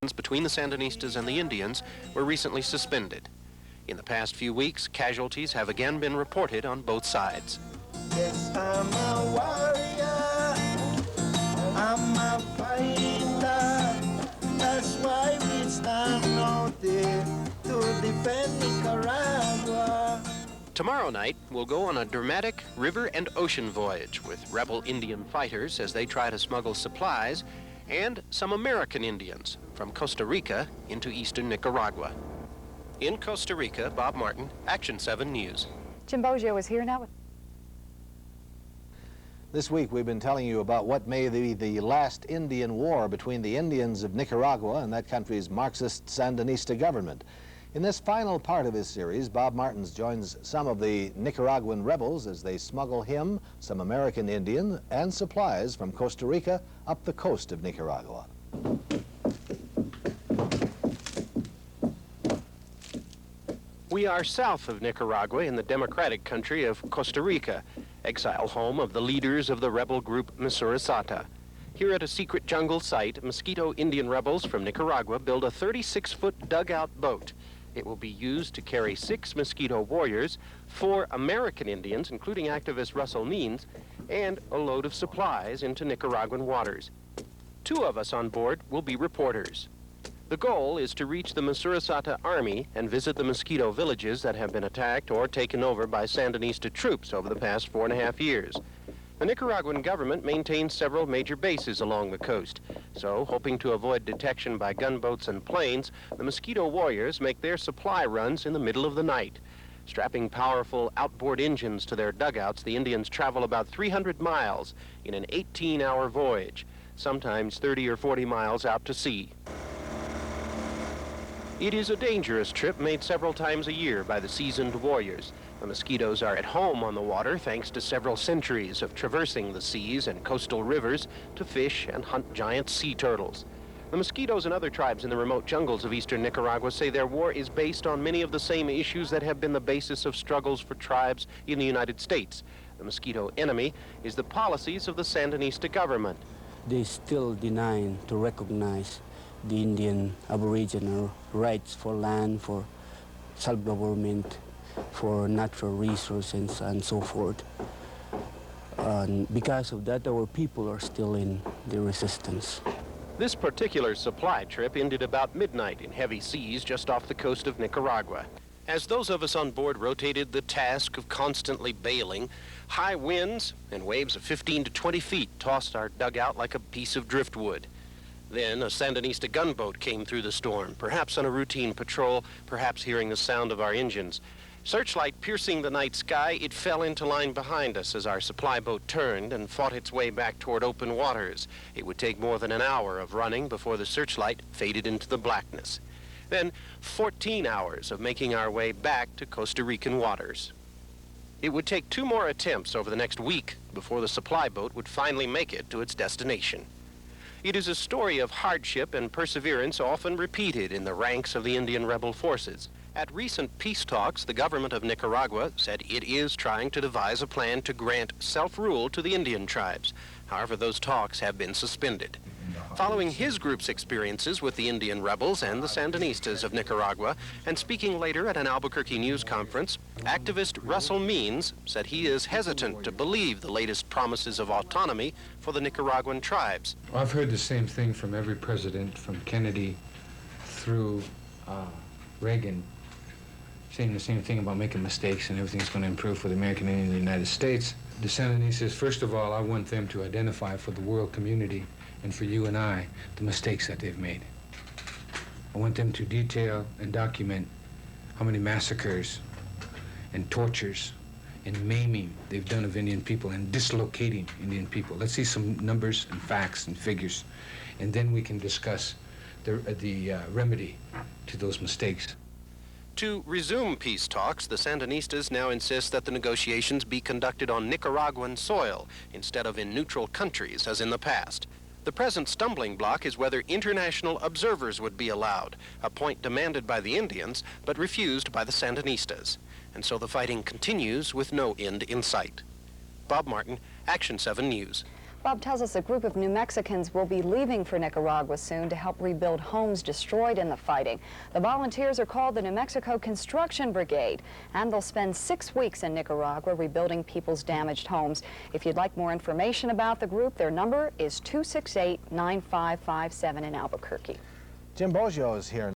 between the Sandinistas and the Indians were recently suspended. In the past few weeks, casualties have again been reported on both sides. Yes, I'm a warrior, I'm a fighter, that's why we stand out there to defend Nicaragua. Tomorrow night, we'll go on a dramatic river and ocean voyage with rebel Indian fighters as they try to smuggle supplies, and some American Indians from Costa Rica into eastern Nicaragua. In Costa Rica, Bob Martin, Action 7 News. Jim Boggio is here now with... This week we've been telling you about what may be the last Indian war between the Indians of Nicaragua and that country's Marxist Sandinista government. In this final part of his series, Bob Martins joins some of the Nicaraguan rebels as they smuggle him, some American Indian, and supplies from Costa Rica up the coast of Nicaragua. We are south of Nicaragua in the democratic country of Costa Rica, exile home of the leaders of the rebel group MISURASATA. Here at a secret jungle site, Mosquito Indian rebels from Nicaragua build a 36-foot dugout boat. It will be used to carry 6 Mosquito warriors, 4 American Indians, including activist Russell Means, and a load of supplies into Nicaraguan waters. 2 of us on board will be reporters. The goal is to reach the MISURASATA Army and visit the Mosquito villages that have been attacked or taken over by Sandinista troops over the past 4.5 years. The Nicaraguan government maintains several major bases along the coast, so hoping to avoid detection by gunboats and planes, the Mosquito warriors make their supply runs in the middle of the night. Strapping powerful outboard engines to their dugouts, the Indians travel about 300 miles in an 18-hour voyage, sometimes 30 or 40 miles out to sea. It is a dangerous trip made several times a year by the seasoned warriors. The Mosquitoes are at home on the water thanks to several centuries of traversing the seas and coastal rivers to fish and hunt giant sea turtles. The Mosquitoes and other tribes in the remote jungles of eastern Nicaragua say their war is based on many of the same issues that have been the basis of struggles for tribes in the United States. The Mosquito enemy is the policies of the Sandinista government. They still deny to recognize the Indian Aboriginal rights for land, for self-government, for natural resources and so forth. And because of that, our people are still in the resistance. This particular supply trip ended about midnight in heavy seas just off the coast of Nicaragua. As those of us on board rotated the task of constantly bailing, high winds and waves of 15 to 20 feet tossed our dugout like a piece of driftwood. Then a Sandinista gunboat came through the storm, perhaps on a routine patrol, perhaps hearing the sound of our engines. Searchlight piercing the night sky, it fell into line behind us as our supply boat turned and fought its way back toward open waters. It would take more than an hour of running before the searchlight faded into the blackness. Then 14 hours of making our way back to Costa Rican waters. It would take 2 more attempts over the next week before the supply boat would finally make it to its destination. It is a story of hardship and perseverance often repeated in the ranks of the Indian rebel forces. At recent peace talks, the government of Nicaragua said it is trying to devise a plan to grant self-rule to the Indian tribes. However, those talks have been suspended. Following his group's experiences with the Indian rebels and the Sandinistas of Nicaragua, and speaking later at an Albuquerque news conference, activist Russell Means said he is hesitant to believe the latest promises of autonomy for the Nicaraguan tribes. Well, I've heard the same thing from every president, from Kennedy through Reagan, saying the same thing about making mistakes and everything's going to improve for the American Indian in the United States. The Sandinistas, first of all, I want them to identify for the world community and for you and I the mistakes that they've made. I want them to detail and document how many massacres and tortures and maiming they've done of Indian people and dislocating Indian people. Let's see some numbers and facts and figures, and then we can discuss the remedy to those mistakes. To resume peace talks, the Sandinistas now insist that the negotiations be conducted on Nicaraguan soil instead of in neutral countries as in the past. The present stumbling block is whether international observers would be allowed, a point demanded by the Indians but refused by the Sandinistas. And so the fighting continues with no end in sight. Bob Martin, Action 7 News. Bob tells us a group of New Mexicans will be leaving for Nicaragua soon to help rebuild homes destroyed in the fighting. The volunteers are called the New Mexico Construction Brigade, and they'll spend 6 weeks in Nicaragua rebuilding people's damaged homes. If you'd like more information about the group, their number is 268-9557 in Albuquerque. Jim Boggio is here.